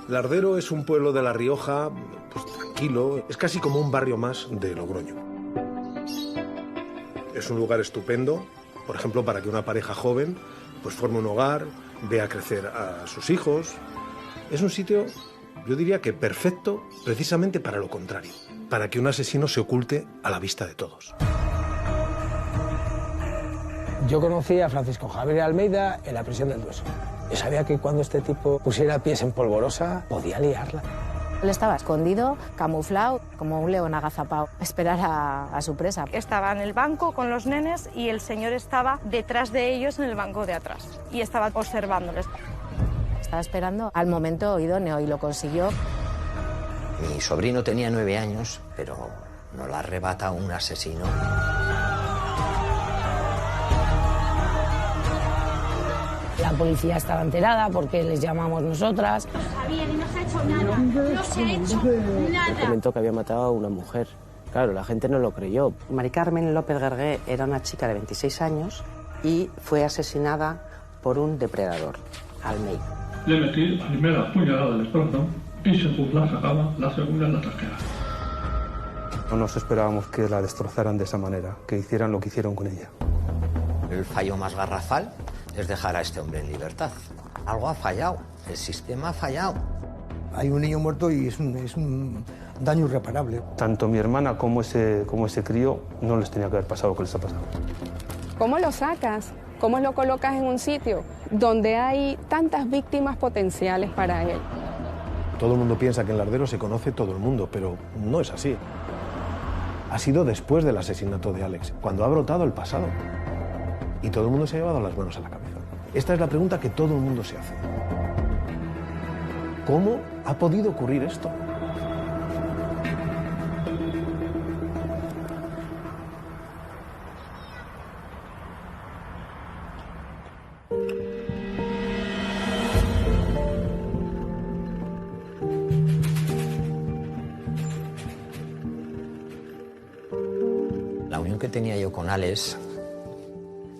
Lardero es un pueblo de La Rioja, pues tranquilo, es casi como un barrio más de Logroño. Es un lugar estupendo, por ejemplo, para que una pareja joven pues forme un hogar, vea crecer a sus hijos. Es un sitio, yo diría que perfecto, precisamente para lo contrario, para que un asesino se oculte a la vista de todos. Yo conocí a Francisco Javier Almeida en la prisión del Dueso. Yo sabía que cuando este tipo pusiera pies en Polvorosa, podía liarla. Él estaba escondido, camuflado, como un león agazapado, a esperar a su presa. Estaba en el banco con los nenes y el señor estaba detrás de ellos en el banco de atrás y estaba observándoles. Estaba esperando al momento idóneo y lo consiguió. Mi sobrino tenía 9 años, pero no la arrebata un asesino. La policía estaba enterada porque les llamamos nosotras. Javier, no se ha hecho nada, no se ha hecho nada. Comentó que había matado a una mujer. Claro, la gente no lo creyó. Mari Carmen López Guergué era una chica de 26 años y fue asesinada por un depredador, Almeida. Le metí la primera puñalada del estómago y según la sacaba, la segunda en la trasera. No nos esperábamos que la destrozaran de esa manera, que hicieran lo que hicieron con ella. El fallo más garrafal es dejar a este hombre en libertad. Algo ha fallado, el sistema ha fallado. Hay un niño muerto y es un daño irreparable. Tanto mi hermana como ese crío no les tenía que haber pasado lo que les ha pasado. ¿Cómo lo sacas? ¿Cómo lo colocas en un sitio donde hay tantas víctimas potenciales para él? Todo el mundo piensa que en Lardero se conoce todo el mundo, pero no es así. Ha sido después del asesinato de Alex, cuando ha brotado el pasado. Y todo el mundo se ha llevado las manos a la cabeza. Esta es la pregunta que todo el mundo se hace. ¿Cómo ha podido ocurrir esto? La unión que tenía yo con Alex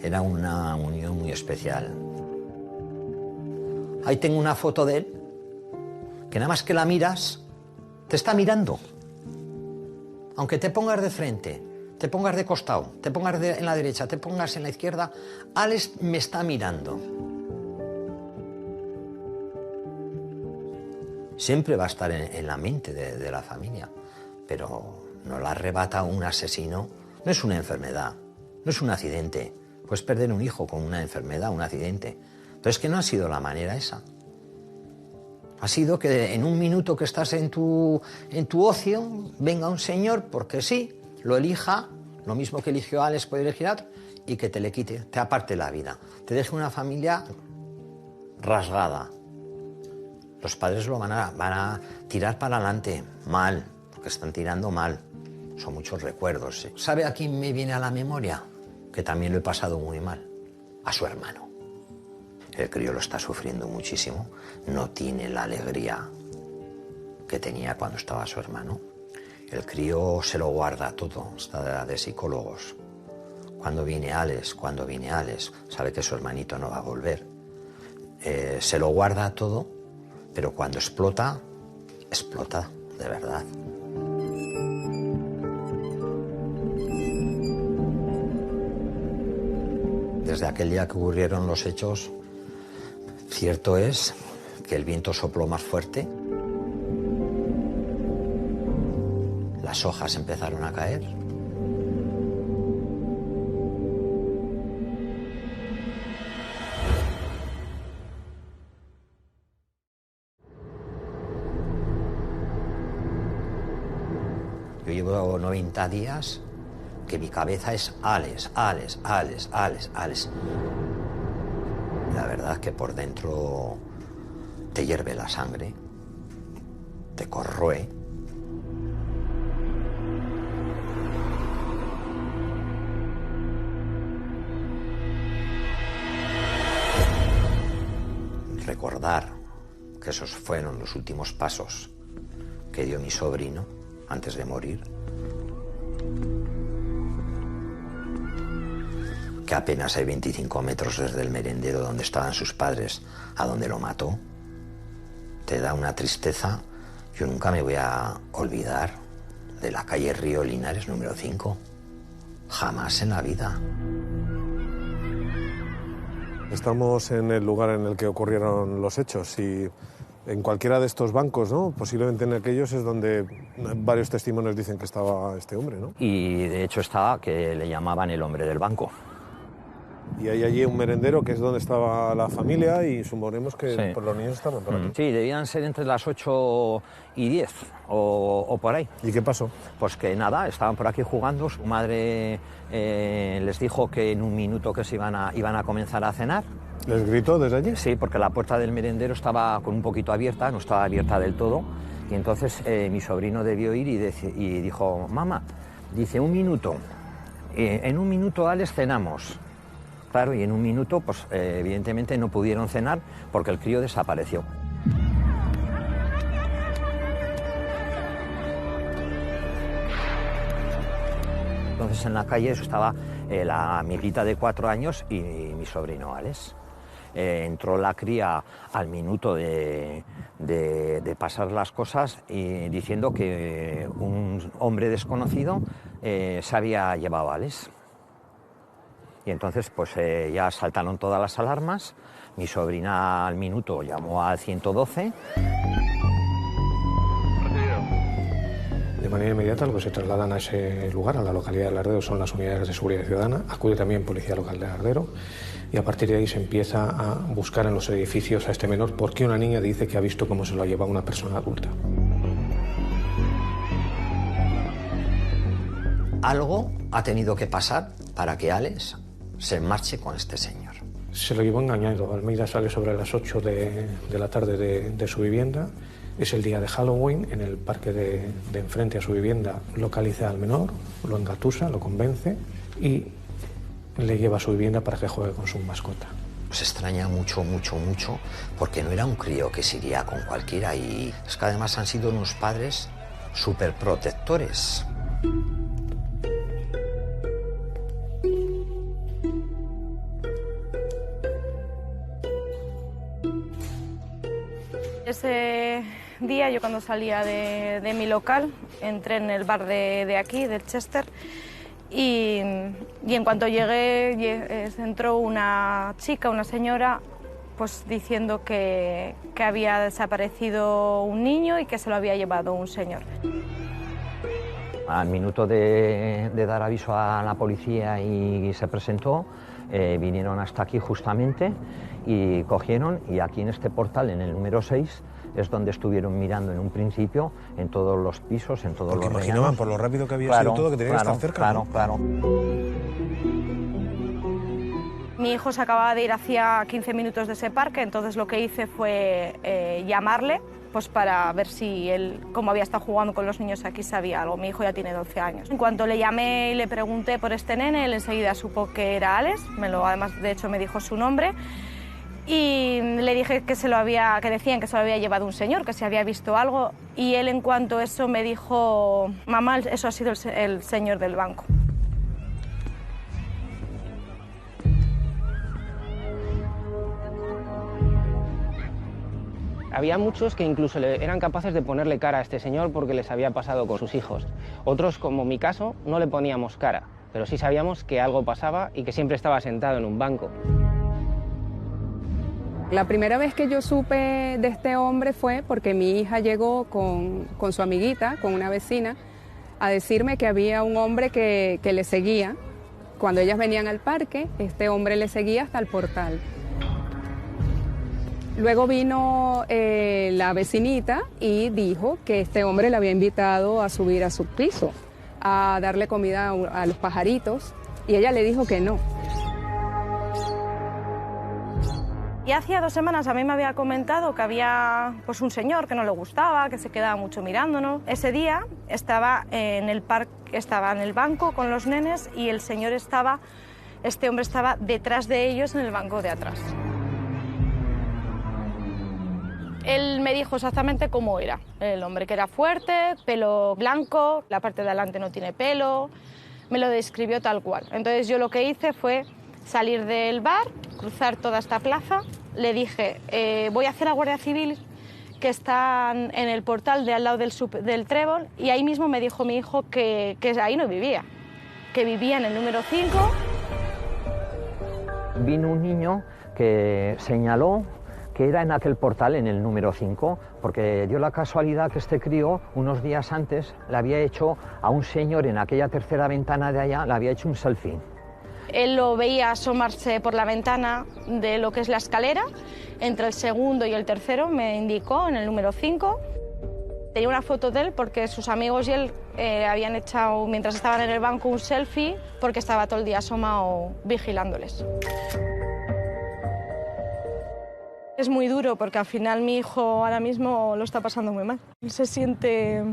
era una unión muy especial. Ahí tengo una foto de él, que nada más que la miras, te está mirando. Aunque te pongas de frente, te pongas de costado, te pongas en la derecha, te pongas en la izquierda, Alex me está mirando. Siempre va a estar en la mente de la familia, pero no la arrebata un asesino. No es una enfermedad, no es un accidente. Puedes perder un hijo con una enfermedad, un accidente. Entonces, que no ha sido la manera esa. Ha sido que en un minuto que estás en tu ocio, venga un señor, porque sí, lo elija, lo mismo que eligió Alex puede elegir a otro, y que te le quite, te aparte la vida. Te deje una familia rasgada. Los padres lo van a tirar para adelante, mal, porque están tirando mal. Son muchos recuerdos. ¿Sabe a quién me viene a la memoria? Que también lo he pasado muy mal, a su hermano. El crío lo está sufriendo muchísimo, no tiene la alegría que tenía cuando estaba su hermano. El crío se lo guarda todo, está de psicólogos. Cuando viene Alex, sabe que su hermanito no va a volver. Se lo guarda todo, pero cuando explota, explota de verdad. Desde aquel día que ocurrieron los hechos, cierto es que el viento sopló más fuerte, las hojas empezaron a caer. Yo llevo 90 días que mi cabeza es Alex. La verdad es que por dentro te hierve la sangre, te corroe. Recordar que esos fueron los últimos pasos que dio mi sobrino antes de morir. Que apenas hay 25 metros desde el merendero donde estaban sus padres a donde lo mató. te da una tristeza. Yo nunca me voy a olvidar de la calle Río Linares número 5. Jamás en la vida. Estamos en el lugar en el que ocurrieron los hechos y en cualquiera de estos bancos, ¿no? Posiblemente en aquellos es donde varios testimonios dicen que estaba este hombre, ¿no? Y de hecho estaba que le llamaban el hombre del banco. Y hay allí un merendero que es donde estaba la familia y suponemos que Sí. pues los niños estaban por aquí. Sí, debían ser entre las 8 y 10 o por ahí. ¿Y qué pasó? Pues que nada, estaban por aquí jugando. Su madre les dijo que en un minuto que se iban a comenzar a cenar. ¿Les gritó desde allí? Sí, porque la puerta del merendero estaba con un poquito abierta, no estaba abierta del todo. Y entonces mi sobrino debió ir y dijo, mamá, dice, un minuto. En un minuto, Alex, cenamos. Claro, y en un minuto, pues evidentemente no pudieron cenar porque el crío desapareció. Entonces en la calle estaba la amiguita de 4 años y mi sobrino Alex. Entró la cría al minuto de pasar las cosas y diciendo que un hombre desconocido se había llevado a Alex. Y entonces pues ya saltaron todas las alarmas, mi sobrina al minuto llamó al 112. De manera inmediata lo que se trasladan a ese lugar, a la localidad de Lardero, son las unidades de seguridad ciudadana, acude también Policía Local de Lardero y a partir de ahí se empieza a buscar en los edificios a este menor porque una niña dice que ha visto cómo se lo ha llevado una persona adulta. Algo ha tenido que pasar para que Alex se marche con este señor. Se lo llevó engañado. Almeida sale sobre las 8 de la tarde de su vivienda. Es el día de Halloween. En el parque de enfrente a su vivienda localiza al menor, lo engatusa, lo convence y le lleva a su vivienda para que juegue con su mascota. Se extraña mucho, mucho, mucho, porque no era un crío que se iría con cualquiera y es que además han sido unos padres súper protectores. Ese día, yo cuando salía de mi local, entré en el bar de aquí, del Chester, y en cuanto llegué entró una chica, una señora, pues diciendo que había desaparecido un niño y que se lo había llevado un señor. Al minuto de dar aviso a la policía y se presentó, vinieron hasta aquí justamente y cogieron, y aquí en este portal, en el número 6, es donde estuvieron mirando en un principio, en todos los pisos, en todos los regalos. Porque imaginaban, por lo rápido que había sido todo, que tenía que estar cerca. Claro, ¿no? Claro. Mi hijo se acababa de ir hacía 15 minutos de ese parque, entonces lo que hice fue llamarle, pues para ver si él, como había estado jugando con los niños aquí, sabía algo. Mi hijo ya tiene 12 años. En cuanto le llamé y le pregunté por este nene, él enseguida supo que era Alex, además de hecho me dijo su nombre, y le dije que decían que se lo había llevado un señor, que se había visto algo, y él en cuanto a eso me dijo, mamá, eso ha sido el señor del banco. Había muchos que incluso eran capaces de ponerle cara a este señor porque les había pasado con sus hijos. Otros, como mi caso, no le poníamos cara, pero sí sabíamos que algo pasaba y que siempre estaba sentado en un banco. La primera vez que yo supe de este hombre fue porque mi hija llegó con su amiguita, con una vecina, a decirme que había un hombre que le seguía. Cuando ellas venían al parque, este hombre le seguía hasta el portal. Luego vino la vecinita y dijo que este hombre le había invitado a subir a su piso, a darle comida a los pajaritos, y ella le dijo que no. Y hacía 2 semanas a mí me había comentado que había pues, un señor que no le gustaba, que se quedaba mucho mirándonos. Ese día estaba en el parque, estaba en el banco con los nenes y este hombre estaba detrás de ellos en el banco de atrás. Él me dijo exactamente cómo era el hombre, que era fuerte, pelo blanco, la parte de adelante no tiene pelo, me lo describió tal cual. Entonces yo lo que hice fue salir del bar, cruzar toda esta plaza, le dije, voy a hacer a Guardia Civil que están en el portal de al lado del trébol, y ahí mismo me dijo mi hijo que ahí no vivía, que vivía en el número 5. Vino un niño que señaló que era en aquel portal, en el número 5, porque dio la casualidad que este crío, unos días antes, le había hecho a un señor en aquella tercera ventana de allá, le había hecho un selfie. Él lo veía asomarse por la ventana de lo que es la escalera, entre el segundo y el tercero, me indicó, en el número 5. Tenía una foto de él porque sus amigos y él habían echado, mientras estaban en el banco, un selfie porque estaba todo el día asomado vigilándoles. Es muy duro porque al final mi hijo ahora mismo lo está pasando muy mal. Se siente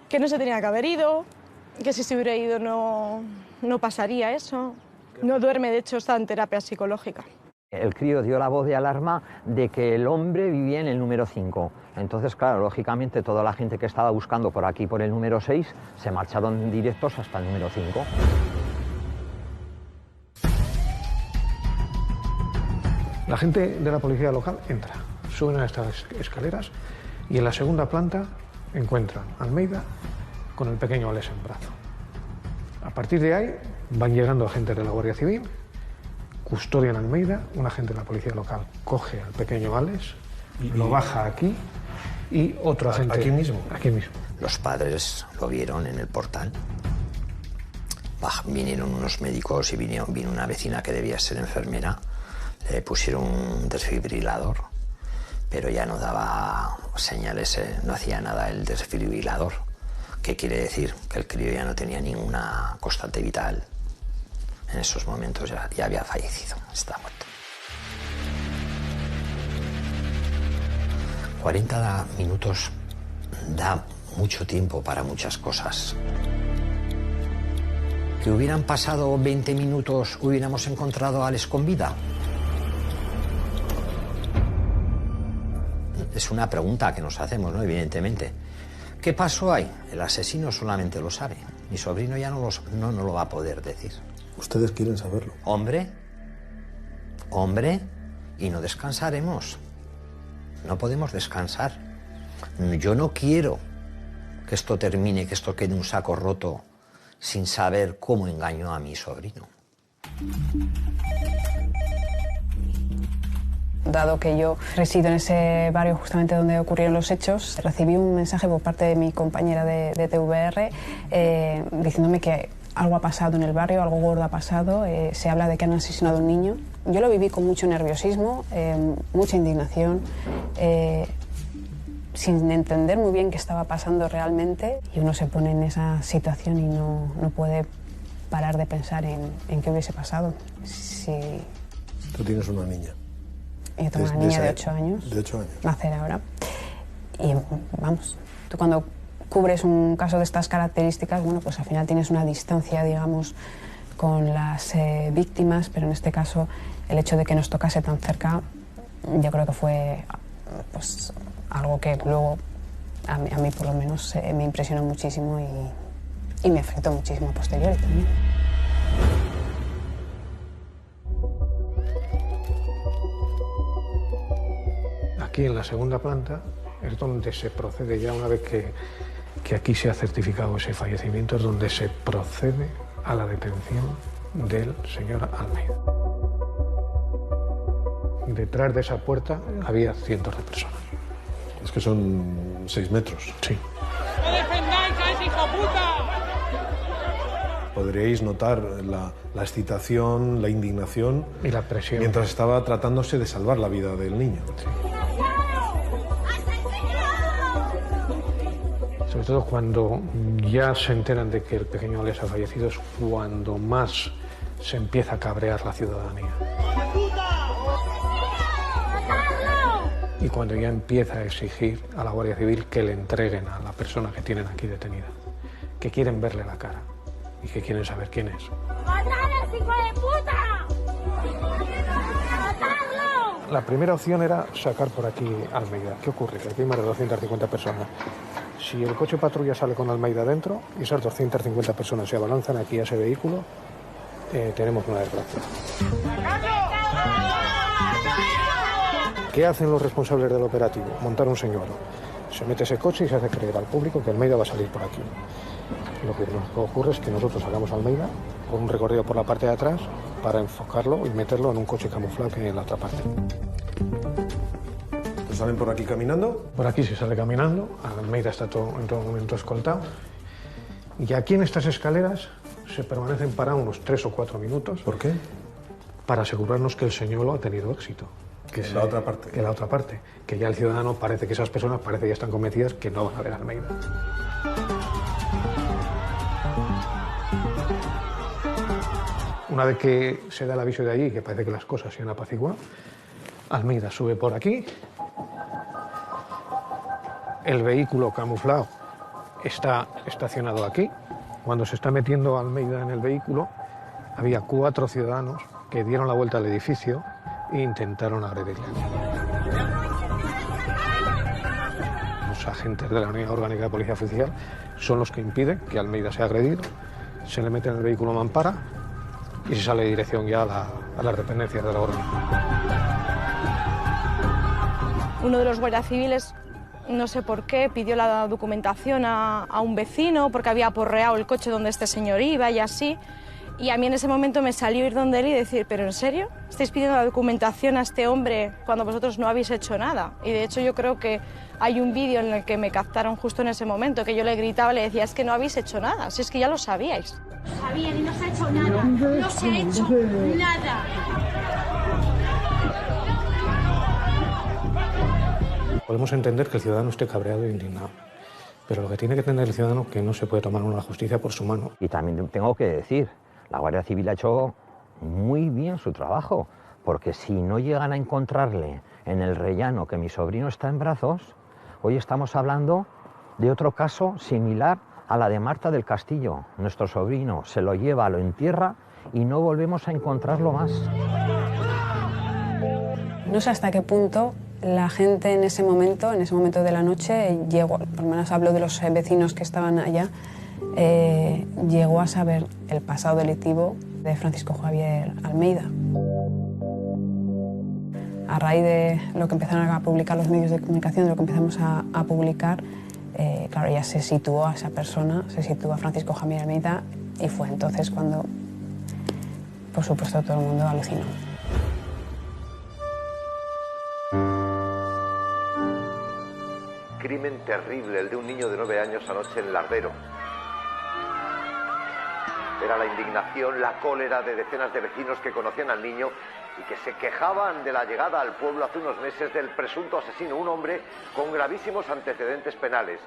que no se tenía que haber ido, que si se hubiera ido no pasaría eso. No duerme, de hecho está en terapia psicológica. El crío dio la voz de alarma de que el hombre vivía en el número 5. Entonces, claro, lógicamente toda la gente que estaba buscando por aquí, por el número 6, se marcharon directos hasta el número 5. La gente de la policía local entra, suben a estas escaleras y en la segunda planta encuentran a Almeida con el pequeño Alex en brazo. A partir de ahí van llegando agentes de la Guardia Civil, custodian a Almeida, un agente de la policía local coge al pequeño Alex, lo baja aquí y otro agente... ¿Aquí mismo? Aquí mismo. Los padres lo vieron en el portal. Vinieron unos médicos y vino una vecina que debía ser enfermera. Le pusieron un desfibrilador, pero ya no daba señales, no hacía nada el desfibrilador. ¿Qué quiere decir? Que el crío ya no tenía ninguna constante vital. En esos momentos ya había fallecido, está muerto. 40 minutos da mucho tiempo para muchas cosas. Que hubieran pasado 20 minutos, hubiéramos encontrado a Alex con vida. Es una pregunta que nos hacemos, ¿no? Evidentemente. ¿Qué pasó ahí? El asesino solamente lo sabe. Mi sobrino ya no lo va a poder decir. Ustedes quieren saberlo. Hombre, y no descansaremos. No podemos descansar. Yo no quiero que esto termine, que esto quede un saco roto sin saber cómo engañó a mi sobrino. Dado que yo resido en ese barrio justamente donde ocurrieron los hechos, recibí un mensaje por parte de mi compañera de TVR diciéndome que algo ha pasado en el barrio, algo gordo ha pasado, se habla de que han asesinado a un niño. Yo lo viví con mucho nerviosismo, mucha indignación, sin entender muy bien qué estaba pasando realmente, y uno se pone en esa situación y no puede parar de pensar en qué hubiese pasado. Si... Tú tienes una niña. Yo tengo una niña de 8 años. De 8 años. Nacer ahora. Y vamos, tú cuando cubres un caso de estas características, bueno, pues al final tienes una distancia, digamos, con las víctimas, pero en este caso el hecho de que nos tocase tan cerca, yo creo que fue pues algo que luego a mí por lo menos me impresionó muchísimo y me afectó muchísimo a posteriori también. Aquí en la segunda planta es donde se procede, ya una vez que aquí se ha certificado ese fallecimiento, es donde se procede a la detención del señor Almeida. Detrás de esa puerta había cientos de personas. Es que son 6 metros. Sí. ¡No defendáis a ese hijo puta! Podríais notar la excitación, la indignación y la presión mientras estaba tratándose de salvar la vida del niño. Sí. Sobre todo cuando ya se enteran de que el pequeño Alex ha fallecido, es cuando más se empieza a cabrear la ciudadanía. Y cuando ya empieza a exigir a la Guardia Civil que le entreguen a la persona que tienen aquí detenida, que quieren verle la cara y que quieren saber quién es. ¡Matadlo, hijo de puta! ¡Matadlo! La primera opción era sacar por aquí a Almeida. ¿Qué ocurre? Que aquí hay más de 250 personas. Si el coche patrulla sale con Almeida dentro y esas 250 personas se abalanzan aquí a ese vehículo, tenemos una desgracia. ¿Qué hacen los responsables del operativo? Montar un señuelo. Se mete ese coche y se hace creer al público que Almeida va a salir por aquí. Lo que nos ocurre es que nosotros sacamos a Almeida por un recorrido por la parte de atrás para enfocarlo y meterlo en un coche camuflado que hay en la otra parte. ¿Pues salen por aquí caminando? Por aquí se sale caminando. Almeida está en todo momento escoltado. Y aquí en estas escaleras se permanecen parados unos 3 o 4 minutos. ¿Por qué? Para asegurarnos que el señuelo ha tenido éxito. Que la otra parte. Que la otra parte. Que ya el ciudadano parece que esas personas ya están convencidas que no van a ver a Almeida. Una vez que se da el aviso de allí, que parece que las cosas se han apaciguado, Almeida sube por aquí. El vehículo camuflado está estacionado aquí. Cuando se está metiendo Almeida en el vehículo, había 4 ciudadanos que dieron la vuelta al edificio e intentaron agredirle. Los agentes de la Unidad Orgánica de Policía Oficial son los que impiden que Almeida sea agredido. Se le mete en el vehículo mampara y se sale de dirección ya a las dependencias de la orden. Uno de los guardias civiles, no sé por qué, pidió la documentación a un vecino porque había aporreado el coche donde este señor iba y así. Y a mí en ese momento me salió ir donde él y decir, ¿pero en serio? ¿Estáis pidiendo la documentación a este hombre cuando vosotros no habéis hecho nada? Y de hecho yo creo que hay un vídeo en el que me captaron justo en ese momento, que yo le gritaba, le decía, es que no habéis hecho nada, si es que ya lo sabíais. Sabían y no se ha hecho nada, no se ha hecho nada. Podemos entender que el ciudadano esté cabreado e indignado, pero lo que tiene que entender el ciudadano es que no se puede tomar una justicia por su mano. Y también tengo que decir, la Guardia Civil ha hecho muy bien su trabajo, porque si no llegan a encontrarle en el rellano que mi sobrino está en brazos, hoy estamos hablando de otro caso similar a la de Marta del Castillo. Nuestro sobrino se lo lleva, lo entierra y no volvemos a encontrarlo más. No sé hasta qué punto la gente en ese momento de la noche, llegó, por lo menos hablo de los vecinos que estaban allá, llegó a saber el pasado delictivo de Francisco Javier Almeida. A raíz de lo que empezaron a publicar los medios de comunicación, de lo que empezamos a publicar, claro, ya se situó a esa persona, se situó a Francisco Javier Almeida, y fue entonces cuando, por supuesto, todo el mundo alucinó. Crimen terrible, el de un niño de 9 años anoche en Lardero. Era la indignación, la cólera de decenas de vecinos que conocían al niño y que se quejaban de la llegada al pueblo hace unos meses del presunto asesino, un hombre con gravísimos antecedentes penales.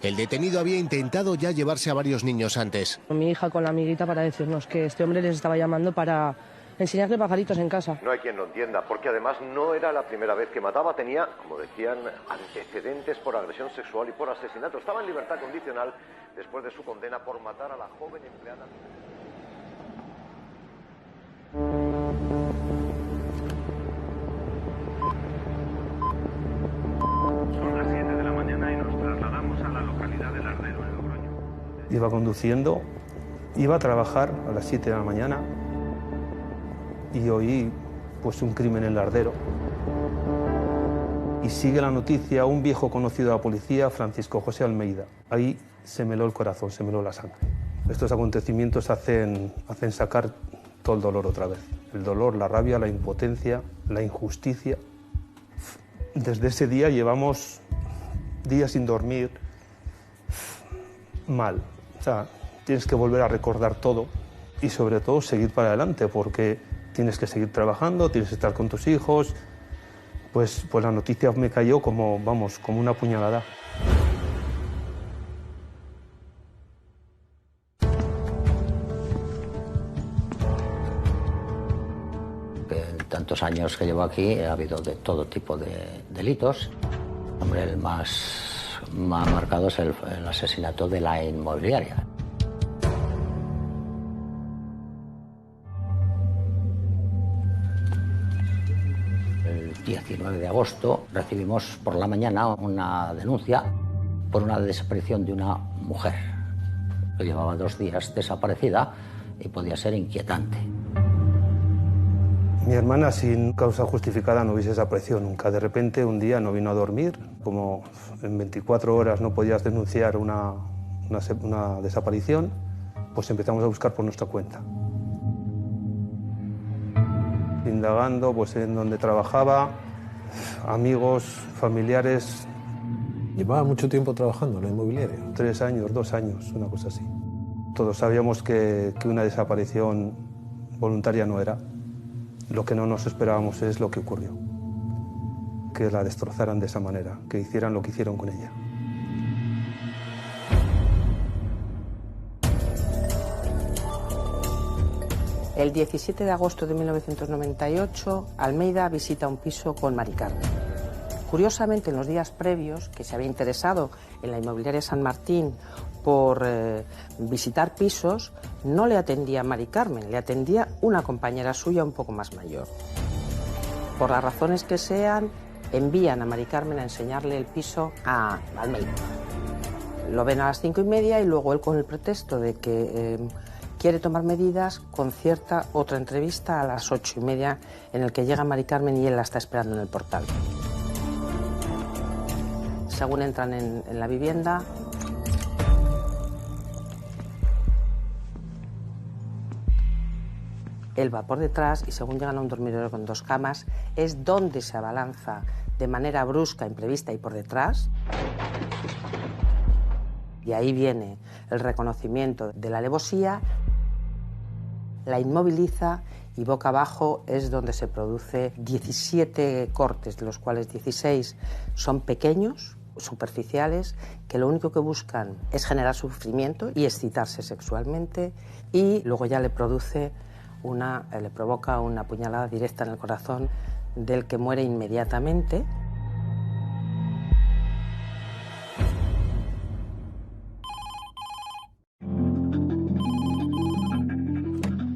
El detenido había intentado ya llevarse a varios niños antes. Mi hija con la amiguita para decirnos que este hombre les estaba llamando para enseñarle pajaritos en casa. No hay quien lo entienda, porque además no era la primera vez que mataba. Tenía, como decían, antecedentes por agresión sexual y por asesinato. Estaba en libertad condicional después de su condena por matar a la joven empleada. Son las 7 de la mañana y nos trasladamos a la localidad de Lardero, en Logroño. Iba conduciendo, iba a trabajar a las 7 de la mañana y oí pues un crimen en Lardero. Y sigue la noticia, un viejo conocido de la policía, Francisco José Almeida. Ahí se me heló el corazón, se me heló la sangre. Estos acontecimientos hacen sacar todo el dolor otra vez. El dolor, la rabia, la impotencia, la injusticia. Desde ese día llevamos días sin dormir, mal. O sea, tienes que volver a recordar todo y sobre todo seguir para adelante, porque tienes que seguir trabajando, tienes que estar con tus hijos. Pues la noticia me cayó como, vamos, como una puñalada. En tantos años que llevo aquí ha habido de todo tipo de delitos. Hombre, el más marcado es el asesinato de la inmobiliaria. El 19 de agosto recibimos por la mañana una denuncia por una desaparición de una mujer que llevaba 2 días desaparecida y podía ser inquietante. Mi hermana sin causa justificada no hubiese desaparecido nunca. De repente un día no vino a dormir, como en 24 horas no podías denunciar una desaparición, pues empezamos a buscar por nuestra cuenta. Indagando pues en donde trabajaba, amigos, familiares. ¿Llevaba mucho tiempo trabajando en la inmobiliaria? 3 años, 2 años, una cosa así. Todos sabíamos que una desaparición voluntaria no era. Lo que no nos esperábamos es lo que ocurrió. Que la destrozaran de esa manera, que hicieran lo que hicieron con ella. El 17 de agosto de 1998, Almeida visita un piso con Mari Carmen. Curiosamente, en los días previos, que se había interesado en la inmobiliaria San Martín por visitar pisos, no le atendía Mari Carmen, le atendía una compañera suya un poco más mayor. Por las razones que sean, envían a Mari Carmen a enseñarle el piso a Almeida. Lo ven a las 5:30 y luego él, con el pretexto de que quiere tomar medidas, concierta otra entrevista a las 8:30 en el que llega Mari Carmen y él la está esperando en el portal. Según entran en la vivienda, él va por detrás y según llegan a un dormitorio con 2 camas, es donde se abalanza de manera brusca, imprevista y por detrás. Y ahí viene el reconocimiento de la alevosía, la inmoviliza y boca abajo es donde se produce 17 cortes, de los cuales 16 son pequeños, superficiales, que lo único que buscan es generar sufrimiento y excitarse sexualmente, y luego ya le provoca una puñalada directa en el corazón del que muere inmediatamente.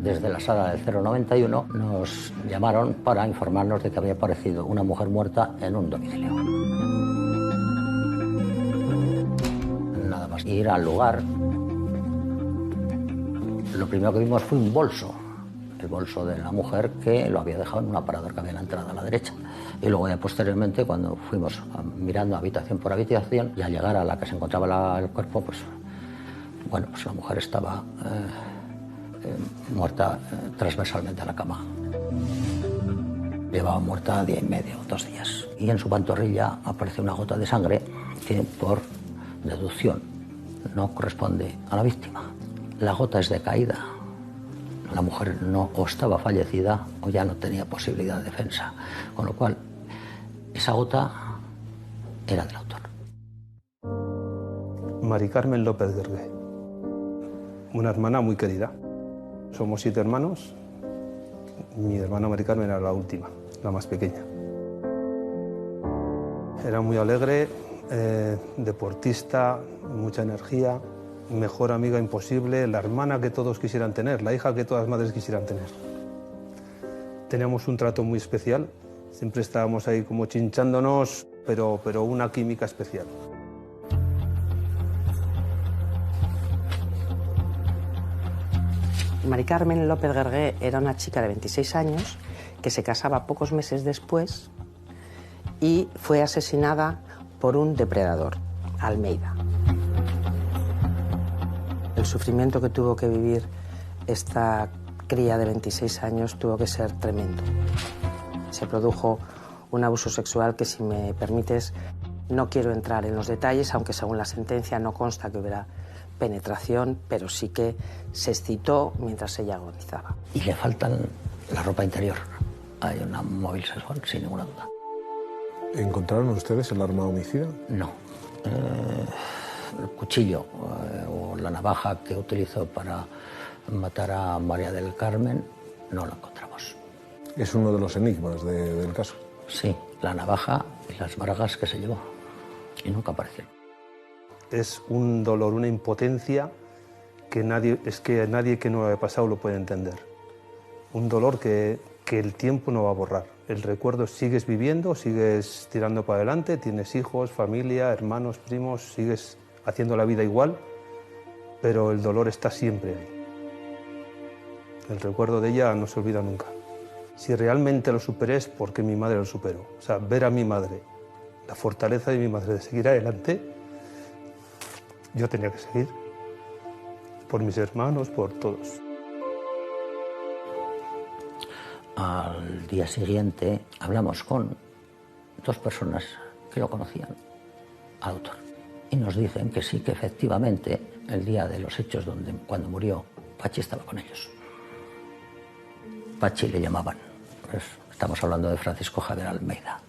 Desde la sala del 091 nos llamaron para informarnos de que había aparecido una mujer muerta en un domicilio. Nada más ir al lugar, lo primero que vimos fue un bolso, el bolso de la mujer que lo había dejado en un aparador que había en la entrada a la derecha. Y luego ya posteriormente, cuando fuimos mirando habitación por habitación, y al llegar a la que se encontraba el cuerpo, pues la mujer estaba muerta transversalmente a la cama. Llevaba muerta 1 día y medio, 2 días. Y en su pantorrilla aparece una gota de sangre que, por deducción, no corresponde a la víctima. La gota es de caída. La mujer no o estaba fallecida o ya no tenía posibilidad de defensa. Con lo cual, esa gota era del autor. Mari Carmen López Guergué, una hermana muy querida. Somos 7 hermanos. Mi hermana Mari Carmen era la última, la más pequeña. Era muy alegre, deportista, mucha energía, mejor amiga imposible, la hermana que todos quisieran tener, la hija que todas las madres quisieran tener. Teníamos un trato muy especial, siempre estábamos ahí como chinchándonos, pero una química especial. Mari Carmen López Guergué era una chica de 26 años que se casaba pocos meses después y fue asesinada por un depredador, Almeida. El sufrimiento que tuvo que vivir esta cría de 26 años tuvo que ser tremendo. Se produjo un abuso sexual que, si me permites, no quiero entrar en los detalles, aunque según la sentencia no consta que hubiera penetración, pero sí que se excitó mientras ella agonizaba. Y le faltan la ropa interior. Hay una móvil sexual, sin ninguna duda. ¿Encontraron ustedes el arma homicida? No. El cuchillo o la navaja que utilizó para matar a María del Carmen no lo encontramos. Es uno de los enigmas del caso. Sí, la navaja y las bragas que se llevó. Y nunca aparecieron. Es un dolor, una impotencia que nadie que no lo haya pasado lo puede entender. Un dolor que el tiempo no va a borrar. El recuerdo sigues viviendo, sigues tirando para adelante, tienes hijos, familia, hermanos, primos, sigues haciendo la vida igual, pero el dolor está siempre ahí. El recuerdo de ella no se olvida nunca. Si realmente lo superé es porque mi madre lo superó. O sea, ver a mi madre, la fortaleza de mi madre de seguir adelante, yo tenía que seguir. Por mis hermanos, por todos. Al día siguiente hablamos con 2 personas que lo conocían al autor y nos dicen que sí, que efectivamente el día de los hechos cuando murió Pachi estaba con ellos. Pachi le llamaban, pues estamos hablando de Francisco Javier Almeida.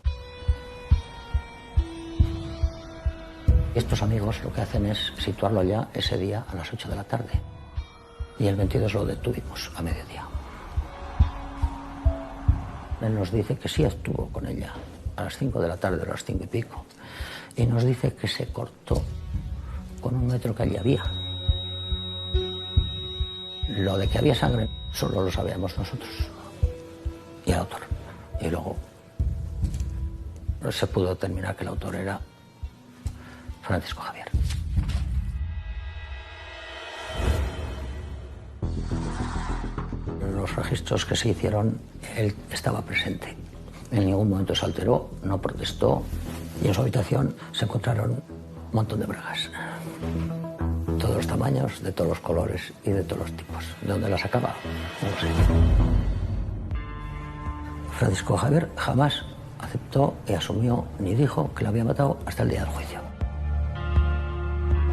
Estos amigos lo que hacen es situarlo ya ese día a las 8 de la tarde y el 22 lo detuvimos a mediodía. Él nos dice que sí estuvo con ella a las 5 de la tarde, a las 5 y pico, y nos dice que se cortó con un metro que allí había. Lo de que había sangre solo lo sabíamos nosotros y el autor. Y luego se pudo determinar que el autor era Francisco Javier. Los registros que se hicieron, él estaba presente. En ningún momento se alteró, no protestó, y en su habitación se encontraron un montón de bragas. Todos los tamaños, de todos los colores y de todos los tipos. ¿De dónde las sacaba? No lo sé. Francisco Javier jamás aceptó y asumió ni dijo que la había matado hasta el día del juicio.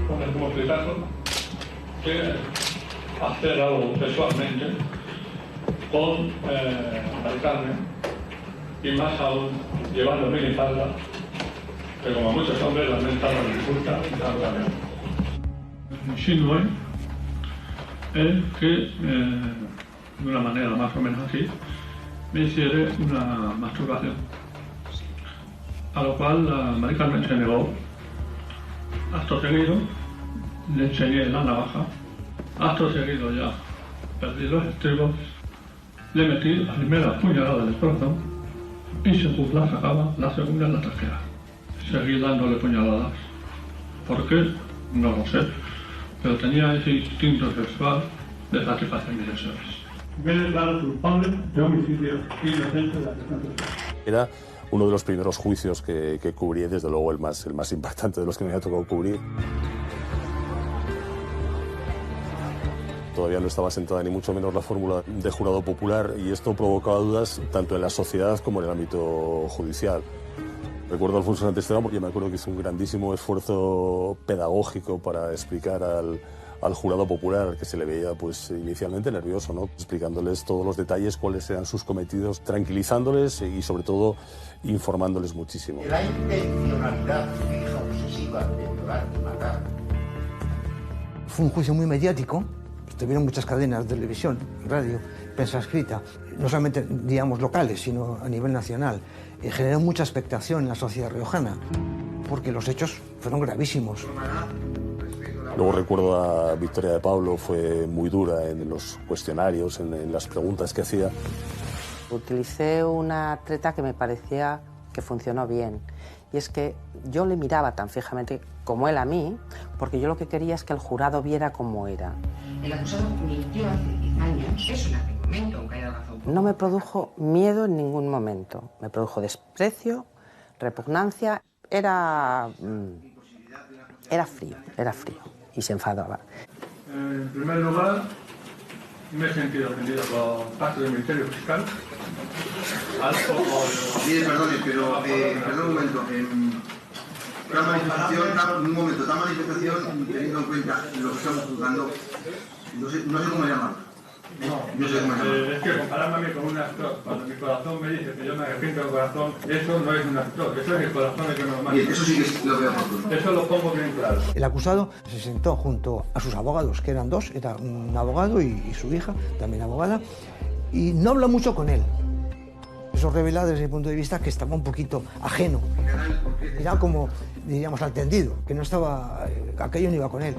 Como explicarlo, que hacer algo sexualmente con Mari Carmen, y más aún llevando minifalda, que como muchos hombres lamentaban en disputa y algo. Insinúe es que, de una manera más o menos así, me hiciera una masturbación, a lo cual la Mari Carmen se negó. Acto seguido le enseñé la navaja, acto seguido ya perdí los estribos, le metí la primera puñalada del corazón y según la sacaba, la segunda en la tercera. Seguí dándole puñaladas. ¿Por qué? No lo sé, pero tenía ese instinto sexual de satisfacer mis deseos. Me declaro culpable de homicidio inocente de asesinato. Era uno de los primeros juicios que cubrí, desde luego el más impactante de los que me había tocado cubrir. Todavía no estaba sentada ni mucho menos la fórmula de jurado popular y esto provocaba dudas tanto en la sociedad como en el ámbito judicial. Recuerdo a Alfonso Santesteban porque me acuerdo que hizo un grandísimo esfuerzo pedagógico para explicar al jurado popular, que se le veía pues inicialmente nervioso, ¿no? Explicándoles todos los detalles, cuáles eran sus cometidos, tranquilizándoles y sobre todo informándoles muchísimo. La intencionalidad fija, obsesiva de violar y matar. Fue un juicio muy mediático. Tuvieron muchas cadenas de televisión, radio, prensa escrita, no solamente, digamos, locales, sino a nivel nacional. Generó mucha expectación en la sociedad riojana, porque los hechos fueron gravísimos. Luego recuerdo a Victoria de Pablo, fue muy dura en los cuestionarios, en las preguntas que hacía. Utilicé una treta que me parecía que funcionó bien. Y es que yo le miraba tan fijamente como él a mí, porque yo lo que quería es que el jurado viera cómo era. El acusado mintió hace 10 años. Es un argumento, aunque haya razón. No me produjo miedo en ningún momento. Me produjo desprecio, repugnancia. Era frío y se enfadaba. En primer lugar, me he sentido ofendido por parte del Ministerio Fiscal. Mire, perdone, pero perdón un momento. Tal manifestación, teniendo en cuenta lo que estamos juzgando, no sé cómo llamarlo. No sé cómo llamarlo. Es que compararme con un actor, cuando mi corazón me dice que yo me arrepiento del corazón, eso no es un actor, eso es el corazón el que nos manda. Bien, eso sí que lo veo oportuno. Eso lo pongo bien claro. El acusado se sentó junto a sus abogados, que eran 2, era un abogado y su hija, también abogada, y no habló mucho con él. Eso revela desde mi punto de vista que estaba un poquito ajeno. Era como, diríamos, al tendido, que no estaba, aquello no iba con él.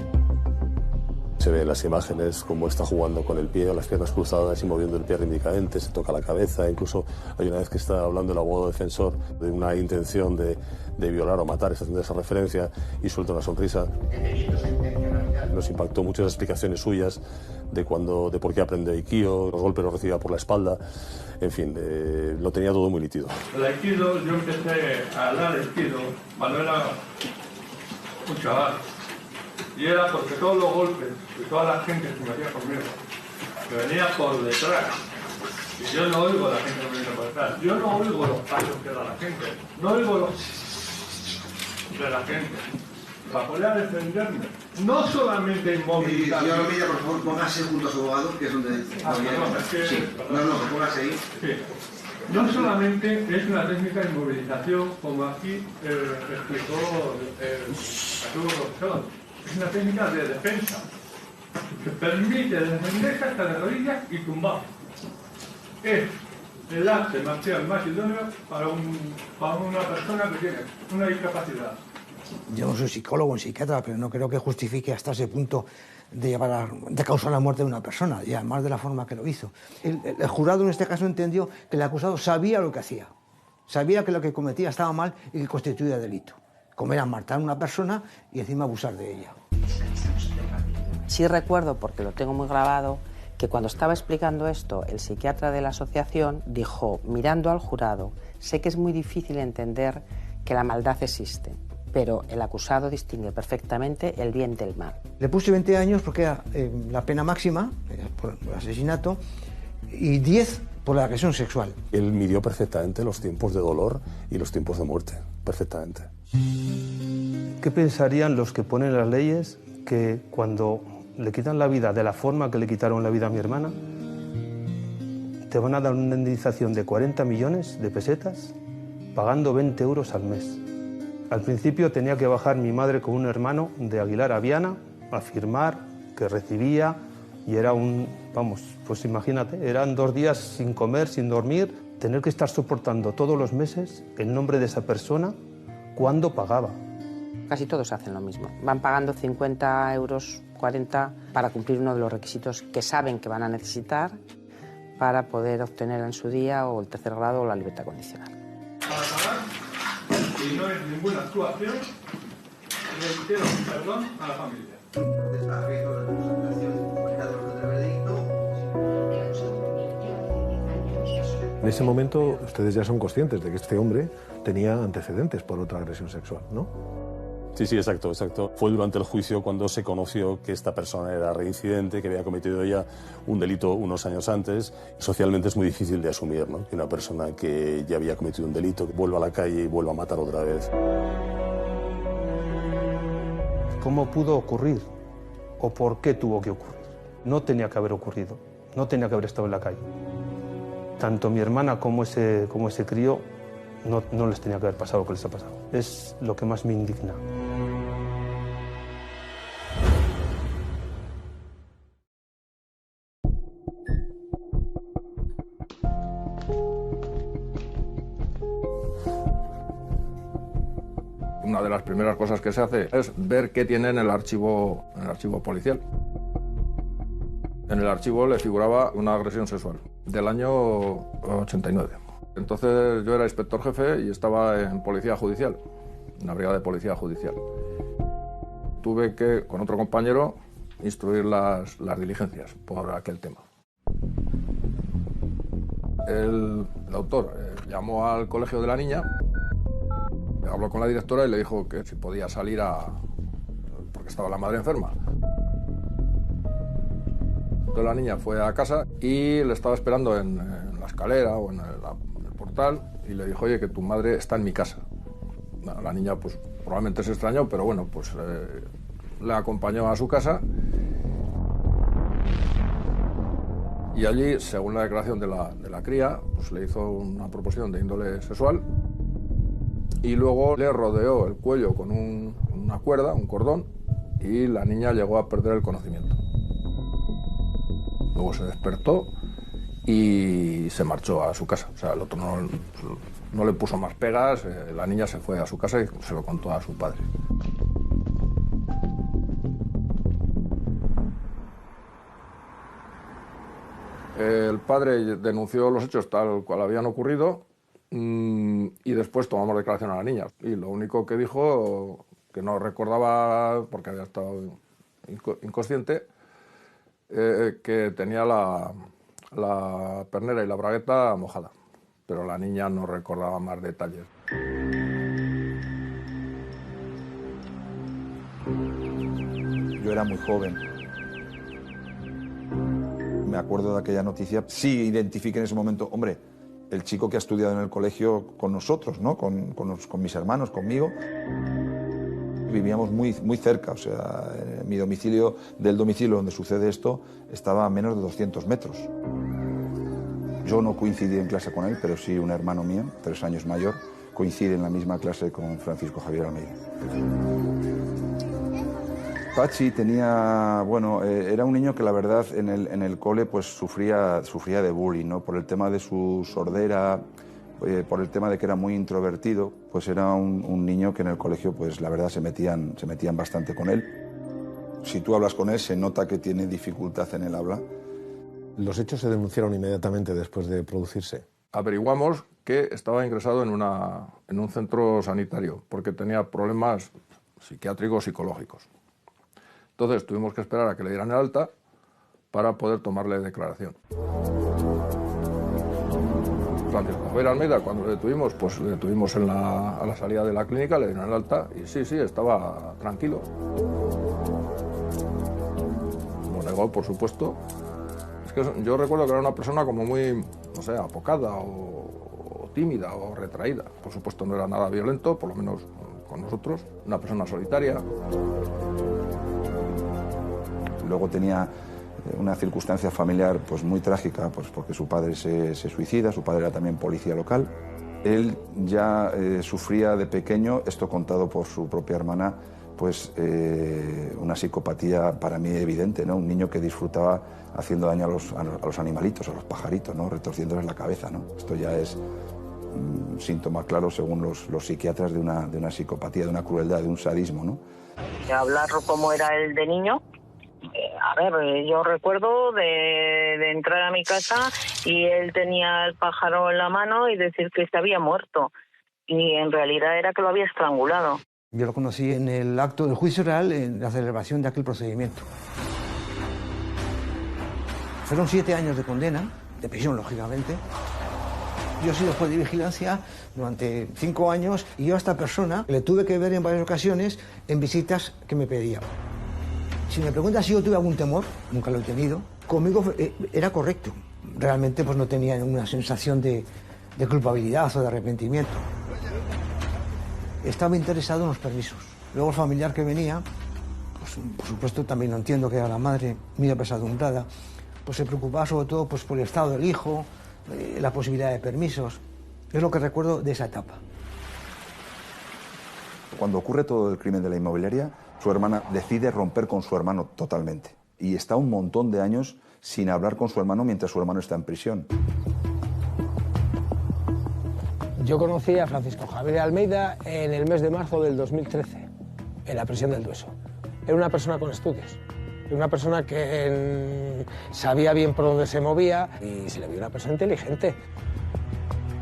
Se ve en las imágenes cómo está jugando con el pie, las piernas cruzadas y moviendo el pie rítmicamente, se toca la cabeza, incluso hay una vez que está hablando el abogado defensor de una intención de violar o matar, está haciendo esa referencia y suelta una sonrisa. El delito es intencionalidad. Nos impactó mucho las explicaciones suyas de por qué aprende Aikido, los golpes los recibía por la espalda, en fin, lo tenía todo muy nítido. El Aikido, yo empecé a hablar de Aikido cuando era un chaval. Y era porque todos los golpes y toda la gente que me hacía conmigo, que venía por detrás, y yo no oigo a la gente que me viene por detrás, yo no oigo los pasos que da la gente, no oigo los de la gente, para poder defenderme, no solamente inmovilizar. Señor Almeida, por favor, póngase junto a su abogado, que es donde... póngase ahí. Sí. No solamente es una técnica de inmovilización, como aquí explicó el profesor, es una técnica de defensa que permite defenderse hasta de rodillas y tumbar. Es el arte marcial más idóneo para una persona que tiene una discapacidad. Yo no soy psicólogo ni psiquiatra, pero no creo que justifique hasta ese punto de causar la muerte de una persona, y además de la forma que lo hizo. El jurado en este caso entendió que el acusado sabía lo que hacía, sabía que lo que cometía estaba mal y que constituía delito, como era matar a una persona y encima abusar de ella. Sí recuerdo, porque lo tengo muy grabado, que cuando estaba explicando esto, el psiquiatra de la asociación dijo, mirando al jurado, sé que es muy difícil entender que la maldad existe, pero el acusado distingue perfectamente el bien del mal. Le puse 20 años porque era la pena máxima por asesinato y 10 por la agresión sexual. Él midió perfectamente los tiempos de dolor y los tiempos de muerte, perfectamente. ¿Qué pensarían los que ponen las leyes que cuando le quitan la vida de la forma que le quitaron la vida a mi hermana, te van a dar una indemnización de 40 millones de pesetas pagando 20 euros al mes? Al principio tenía que bajar mi madre con un hermano de Aguilar a Viana a firmar que recibía, y era pues imagínate, eran 2 días sin comer, sin dormir, tener que estar soportando todos los meses el nombre de esa persona cuando pagaba. Casi todos hacen lo mismo. Van pagando 50 euros, 40, para cumplir uno de los requisitos que saben que van a necesitar para poder obtener en su día o el tercer grado o la libertad condicional. Para pagar, y no es ninguna actuación, reitero mi perdón a la familia. En ese momento ustedes ya son conscientes de que este hombre tenía antecedentes por otra agresión sexual, ¿no? Sí, exacto. Fue durante el juicio cuando se conoció que esta persona era reincidente, que había cometido ya un delito unos años antes. Socialmente es muy difícil de asumir, ¿no?, que una persona que ya había cometido un delito que vuelva a la calle y vuelva a matar otra vez. ¿Cómo pudo ocurrir? ¿O por qué tuvo que ocurrir? No tenía que haber ocurrido, no tenía que haber estado en la calle. Tanto mi hermana como ese crío no les tenía que haber pasado lo que les ha pasado. Es lo que más me indigna. Una de las primeras cosas que se hace es ver qué tiene en el archivo policial. En el archivo le figuraba una agresión sexual del año 89. Entonces yo era inspector jefe y estaba en policía judicial, en la brigada de policía judicial. Tuve que, con otro compañero, instruir las diligencias por aquel tema. El autor llamó al colegio de la niña, habló con la directora y le dijo que si podía salir porque estaba la madre enferma. Entonces la niña fue a casa y le estaba esperando en la escalera o en el portal y le dijo, oye, que tu madre está en mi casa. Bueno, la niña pues probablemente se extrañó, pero bueno, pues le acompañó a su casa y allí, según la declaración de la cría, pues le hizo una proposición de índole sexual y luego le rodeó el cuello con una cuerda, un cordón, y la niña llegó a perder el conocimiento. Luego se despertó y se marchó a su casa. O sea, el otro no le puso más pegas, la niña se fue a su casa y se lo contó a su padre. El padre denunció los hechos tal cual habían ocurrido y después tomamos declaración a la niña. Y lo único que dijo, que no recordaba, porque había estado inconsciente, que tenía la pernera y la bragueta mojada, pero la niña no recordaba más detalles. Yo era muy joven. Me acuerdo de aquella noticia. Sí, identifiqué en ese momento, hombre, el chico que ha estudiado en el colegio con nosotros, ¿no? Con mis hermanos, conmigo. Vivíamos muy cerca, o sea, mi domicilio, del domicilio donde sucede esto, estaba a menos de 200 metros. Yo no coincidí en clase con él, pero sí un hermano mío, 3 años mayor, coincide en la misma clase con Francisco Javier Almeida. Pachi tenía, bueno, era un niño que la verdad en el cole pues sufría de bullying, ¿no? Por el tema de su sordera, por el tema de que era muy introvertido, pues era un niño que en el colegio pues la verdad se metían bastante con él. Si tú hablas con él se nota que tiene dificultad en el habla. ¿Los hechos se denunciaron inmediatamente después de producirse? Averiguamos que estaba ingresado en un centro sanitario porque tenía problemas psiquiátricos psicológicos. Entonces tuvimos que esperar a que le dieran el alta para poder tomarle declaración. Francisco Javier Almeida, cuando le detuvimos, pues le detuvimos a la salida de la clínica, le dieron el alta y sí, estaba tranquilo. Lo negó, por supuesto. Es que yo recuerdo que era una persona como muy, no sé, apocada o tímida o retraída. Por supuesto no era nada violento, por lo menos con nosotros. Una persona solitaria. Luego tenía una circunstancia familiar pues muy trágica, pues porque su padre se suicida, su padre era también policía local. Él ya sufría de pequeño, esto contado por su propia hermana, pues una psicopatía para mí evidente, ¿no? Un niño que disfrutaba haciendo daño a los animalitos, a los pajaritos, ¿no? Retorciéndoles la cabeza, ¿no? Esto ya es un síntoma claro, según los psiquiatras, de una psicopatía, de una crueldad, de un sadismo, ¿no? De hablar cómo era él de niño. A ver, yo recuerdo de entrar a mi casa y él tenía el pájaro en la mano y decir que se había muerto. Y en realidad era que lo había estrangulado. Yo lo conocí en el acto del juicio oral, en la celebración de aquel procedimiento. Fueron 7 años de condena, de prisión, lógicamente. Yo he sido juez de vigilancia durante 5 años y yo a esta persona le tuve que ver en varias ocasiones en visitas que me pedía. Si me preguntas si yo tuve algún temor, nunca lo he tenido. Conmigo era correcto. Realmente pues no tenía ninguna sensación de culpabilidad o de arrepentimiento. Estaba interesado en los permisos. Luego el familiar que venía, pues por supuesto también lo entiendo, que era la madre muy apesadumbrada, pues se preocupaba sobre todo pues, por el estado del hijo, la posibilidad de permisos. Es lo que recuerdo de esa etapa. Cuando ocurre todo el crimen de la inmobiliaria, su hermana decide romper con su hermano totalmente. Y está un montón de años sin hablar con su hermano mientras su hermano está en prisión. Yo conocí a Francisco Javier Almeida en el mes de marzo del 2013, en la prisión del Dueso. Era una persona con estudios, era una persona que sabía bien por dónde se movía y se le vio una persona inteligente.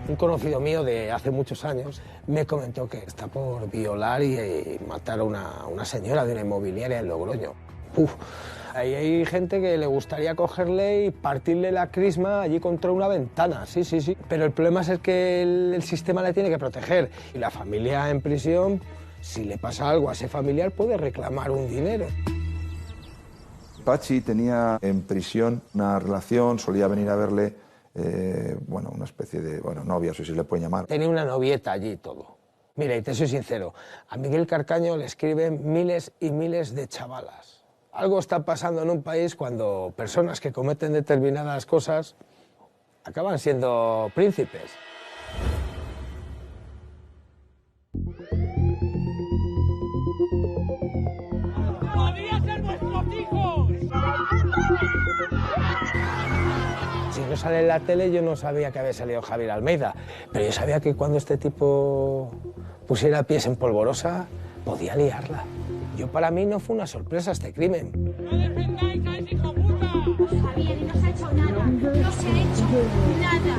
Un conocido mío de hace muchos años me comentó que está por violar y matar a una señora de una inmobiliaria en Logroño. Ahí hay gente que le gustaría cogerle y partirle la crisma allí contra una ventana, sí. Pero el problema es que el sistema le tiene que proteger. Y la familia en prisión, si le pasa algo a ese familiar, puede reclamar un dinero. Pachi tenía en prisión una relación, solía venir a verle, una especie de novia, si se le puede llamar. Tenía una novieta allí y todo. Mira, y te soy sincero, a Miguel Carcaño le escriben miles y miles de chavalas. Algo está pasando en un país cuando personas que cometen determinadas cosas acaban siendo príncipes. ¡Podría ser nuestros hijos! Si no sale en la tele, yo no sabía que había salido Javier Almeida, pero yo sabía que cuando este tipo pusiera pies en polvorosa, podía liarla. Para mí no fue una sorpresa este crimen. ¡No defendáis a ese hijo puta! Javier, no se ha hecho nada. No se ha hecho nada.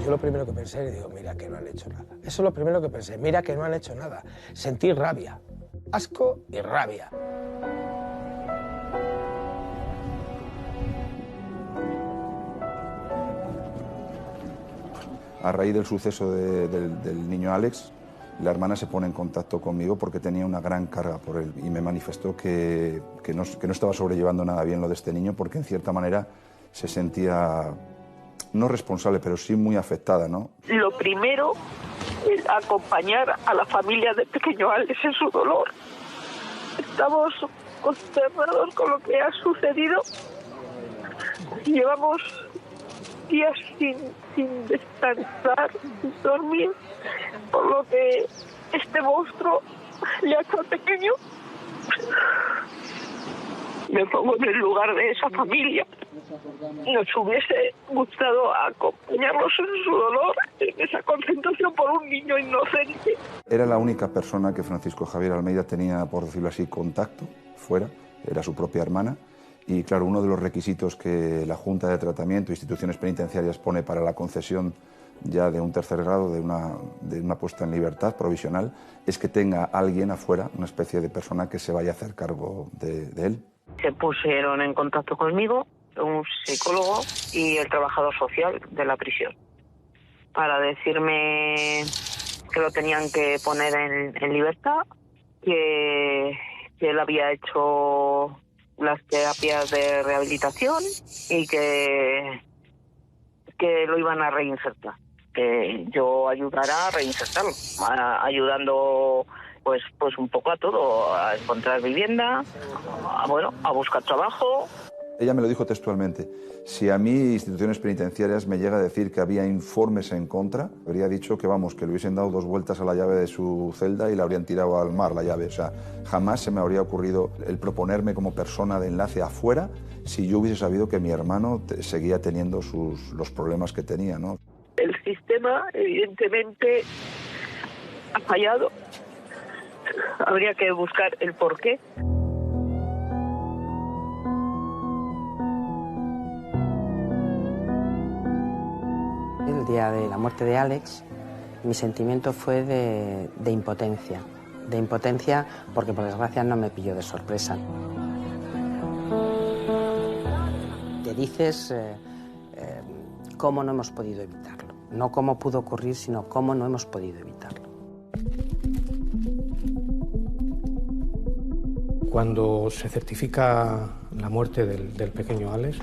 Yo lo primero que pensé, digo, mira que no han hecho nada. Eso es lo primero que pensé, mira que no han hecho nada. Sentí rabia, asco y rabia. A raíz del suceso del niño Alex, la hermana se pone en contacto conmigo porque tenía una gran carga por él y me manifestó que no estaba sobrellevando nada bien lo de este niño porque en cierta manera se sentía, no responsable, pero sí muy afectada, ¿no? Lo primero es acompañar a la familia del pequeño Alex en su dolor. Estamos consternados con lo que ha sucedido. Llevamos días sin descansar, sin dormir, por lo que este monstruo le ha hecho al pequeño. Me pongo en el lugar de esa familia. Nos hubiese gustado acompañarlos en su dolor, en esa concentración por un niño inocente. Era la única persona que Francisco Javier Almeida tenía, por decirlo así, contacto fuera, era su propia hermana. Y claro, uno de los requisitos que la Junta de Tratamiento e Instituciones Penitenciarias pone para la concesión ya de un tercer grado, de una puesta en libertad provisional, es que tenga alguien afuera, una especie de persona que se vaya a hacer cargo de él. Se pusieron en contacto conmigo un psicólogo y el trabajador social de la prisión para decirme que lo tenían que poner en libertad, que él había hecho las terapias de rehabilitación y que lo iban a reinsertar, que yo ayudara a reinsertarlo, ayudando pues un poco a todo, a encontrar vivienda, a buscar trabajo. Ella me lo dijo textualmente: si a mí instituciones penitenciarias me llega a decir que había informes en contra, habría dicho que le hubiesen dado 2 vueltas a la llave de su celda y la habrían tirado al mar la llave. O sea, jamás se me habría ocurrido el proponerme como persona de enlace afuera si yo hubiese sabido que mi hermano seguía teniendo los problemas que tenía, ¿no? El sistema, evidentemente, ha fallado. Habría que buscar el porqué. El día de la muerte de Alex, mi sentimiento fue de impotencia. De impotencia porque, por desgracia, no me pilló de sorpresa. Te dices cómo no hemos podido evitarlo. No cómo pudo ocurrir, sino cómo no hemos podido evitarlo. Cuando se certifica la muerte del pequeño Alex,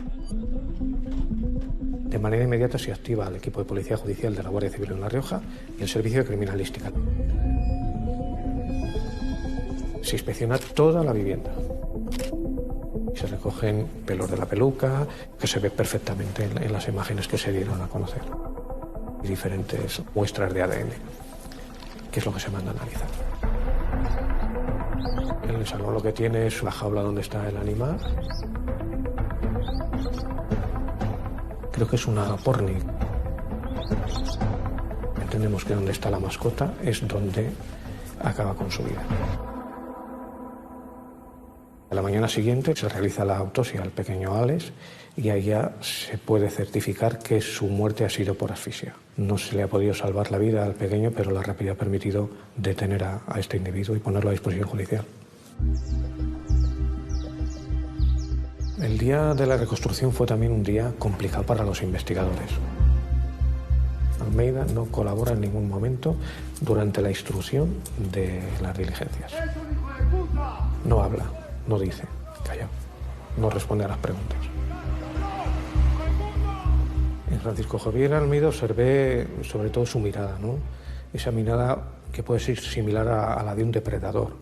de manera inmediata se activa el equipo de Policía Judicial de la Guardia Civil en La Rioja y el Servicio de Criminalística. Se inspecciona toda la vivienda. Se recogen pelos de la peluca, que se ve perfectamente en las imágenes que se dieron a conocer. Y diferentes muestras de ADN, que es lo que se manda a analizar. En el salón lo que tiene es la jaula donde está el animal. Creo que es una porni. Entendemos que donde está la mascota es donde acaba con su vida. A la mañana siguiente se realiza la autopsia al pequeño Alex y ahí ya se puede certificar que su muerte ha sido por asfixia. No se le ha podido salvar la vida al pequeño, pero la RAPID ha permitido detener a este individuo y ponerlo a disposición judicial. El día de la reconstrucción fue también un día complicado para los investigadores. Almeida no colabora en ningún momento durante la instrucción de las diligencias. No habla, no dice, calla, no responde a las preguntas. En Francisco Javier Almeida observé sobre todo su mirada, ¿no? Esa mirada que puede ser similar a la de un depredador,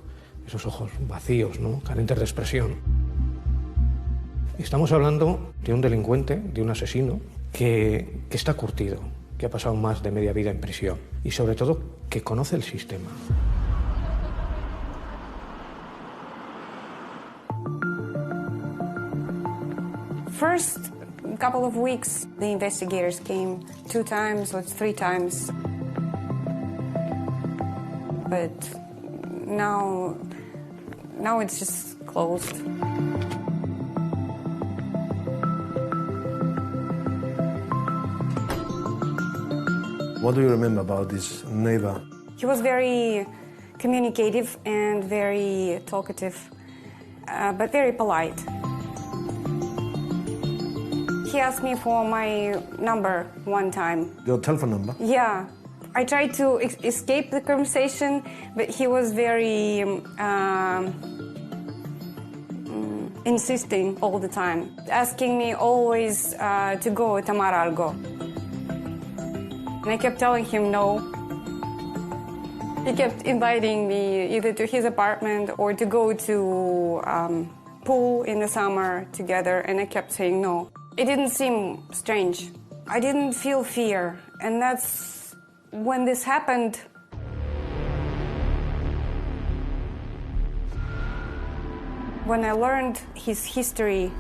esos ojos vacíos, ¿no? Carentes de expresión. Estamos hablando de un delincuente, de un asesino que está curtido, que ha pasado más de media vida en prisión y sobre todo que conoce el sistema. First couple of weeks, the investigators came 2 times or 3 times. But now it's just closed. What do you remember about this neighbor? He was very communicative and very talkative, but very polite. he asked me for my number one time. Your telephone number? Yeah. I tried to escape the conversation, but he was very insisting all the time, asking me always to go, Tamara, I'll go. And I kept telling him no. He kept inviting me either to his apartment or to go to pool in the summer together, and I kept saying no. It didn't seem strange. I didn't feel fear, and that's when this happened. When I learned his history,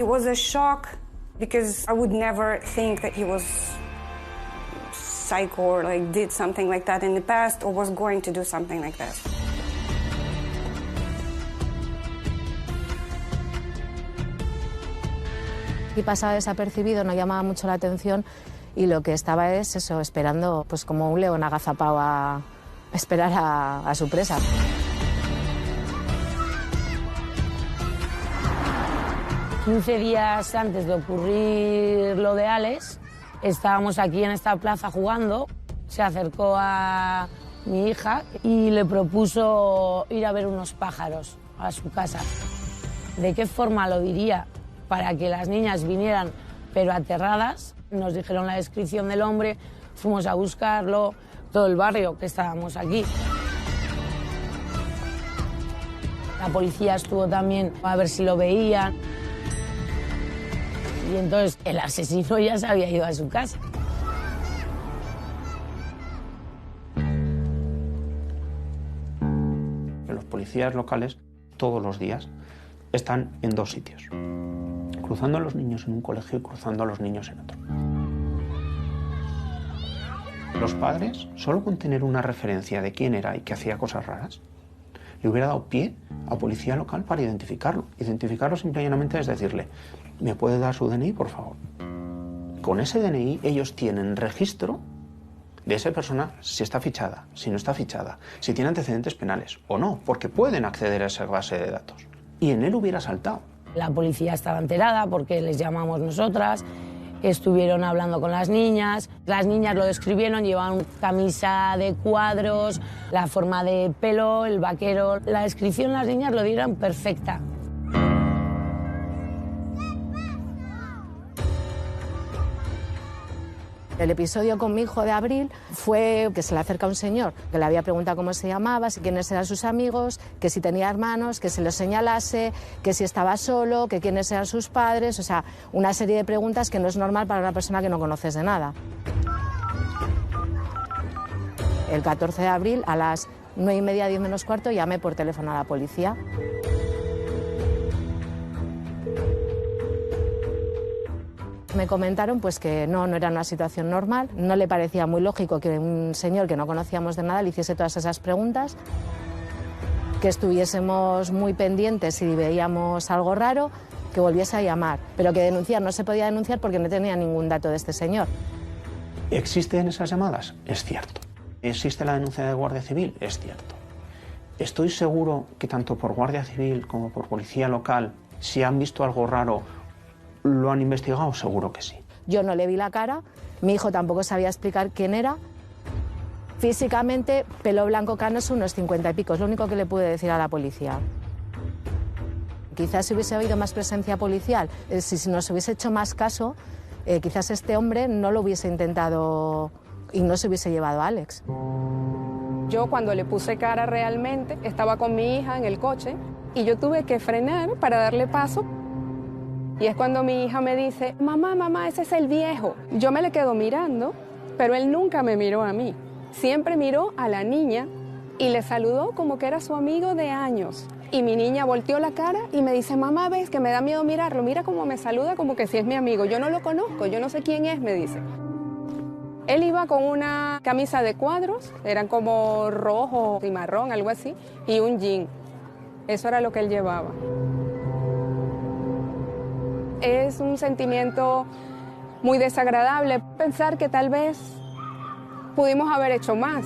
it was a shock because I would never think that he was psycho or like did something like that in the past or was going to do something like that. Y pasaba desapercibido, no llamaba mucho la atención y lo que estaba es eso, esperando pues como un león agazapado a esperar a su presa. ...15 días antes de ocurrir lo de Alex, estábamos aquí en esta plaza jugando, se acercó a mi hija y le propuso ir a ver unos pájaros a su casa. ¿De qué forma lo diría? Para que las niñas vinieran, pero aterradas. Nos dijeron la descripción del hombre, fuimos a buscarlo, todo el barrio que estábamos aquí. La policía estuvo también a ver si lo veían. Y entonces el asesino ya se había ido a su casa. Los policías locales todos los días están en dos sitios, cruzando a los niños en un colegio y cruzando a los niños en otro. Los padres, solo con tener una referencia de quién era y que hacía cosas raras, le hubiera dado pie a policía local para identificarlo. Identificarlo simple y llanamente es decirle, ¿me puede dar su DNI, por favor? Con ese DNI ellos tienen registro de esa persona, si está fichada, si no está fichada, si tiene antecedentes penales o no, porque pueden acceder a esa base de datos. Y en él hubiera saltado. La policía estaba enterada porque les llamamos nosotras, estuvieron hablando con las niñas lo describieron, llevaban camisa de cuadros, la forma de pelo, el vaquero. La descripción las niñas lo dieron perfecta. El episodio con mi hijo de Abril fue que se le acerca un señor que le había preguntado cómo se llamaba, si quiénes eran sus amigos, que si tenía hermanos, que se los señalase, que si estaba solo, que quiénes eran sus padres, o sea, una serie de preguntas que no es normal para una persona que no conoces de nada. El 14 de abril a las 9:30, 10 menos cuarto, llamé por teléfono a la policía. Me comentaron pues que no era una situación normal, no le parecía muy lógico que un señor que no conocíamos de nada le hiciese todas esas preguntas, que estuviésemos muy pendientes si veíamos algo raro, que volviese a llamar, pero que denunciar no se podía denunciar porque no tenía ningún dato de este señor. ¿Existen esas llamadas? Es cierto. ¿Existe la denuncia de Guardia Civil? Es cierto. Estoy seguro que tanto por Guardia Civil como por Policía Local, si han visto algo raro, ¿lo han investigado? Seguro que sí. Yo no le vi la cara, mi hijo tampoco sabía explicar quién era. Físicamente, pelo blanco canoso, unos 50 y pico, es lo único que le pude decir a la policía. Quizás si hubiese habido más presencia policial, si nos hubiese hecho más caso, quizás este hombre no lo hubiese intentado y no se hubiese llevado a Alex. Yo cuando le puse cara realmente, estaba con mi hija en el coche y yo tuve que frenar para darle paso. Y es cuando mi hija me dice, mamá, ese es el viejo. Yo me le quedo mirando, pero él nunca me miró a mí. Siempre miró a la niña y le saludó como que era su amigo de años. Y mi niña volteó la cara y me dice, mamá, ves que me da miedo mirarlo, mira cómo me saluda como que si es mi amigo. Yo no lo conozco, yo no sé quién es, me dice. Él iba con una camisa de cuadros, eran como rojo y marrón, algo así, y un jean. Eso era lo que él llevaba. Es un sentimiento muy desagradable pensar que tal vez pudimos haber hecho más.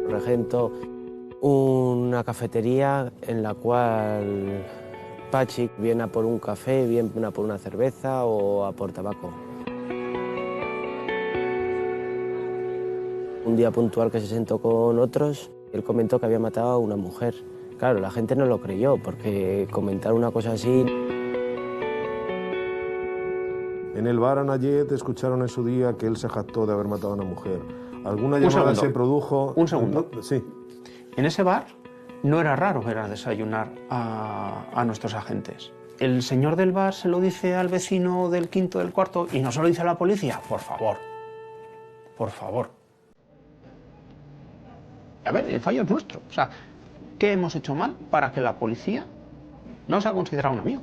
Regento Una cafetería en la cual Pachi viene a por un café, viene a por una cerveza o a por tabaco. Un día puntual que se sentó con otros, él comentó que había matado a una mujer. Claro, la gente no lo creyó, porque comentar una cosa así... En el bar Anayet escucharon en su día que él se jactó de haber matado a una mujer. ¿Alguna llamada se produjo? Un segundo. Sí. En ese bar no era raro ver a desayunar a nuestros agentes. El señor del bar se lo dice al vecino del quinto del cuarto y no se lo dice a la policía. Por favor. Por favor. A ver, el fallo es nuestro. O sea, ¿qué hemos hecho mal para que la policía no se ha considerado un amigo?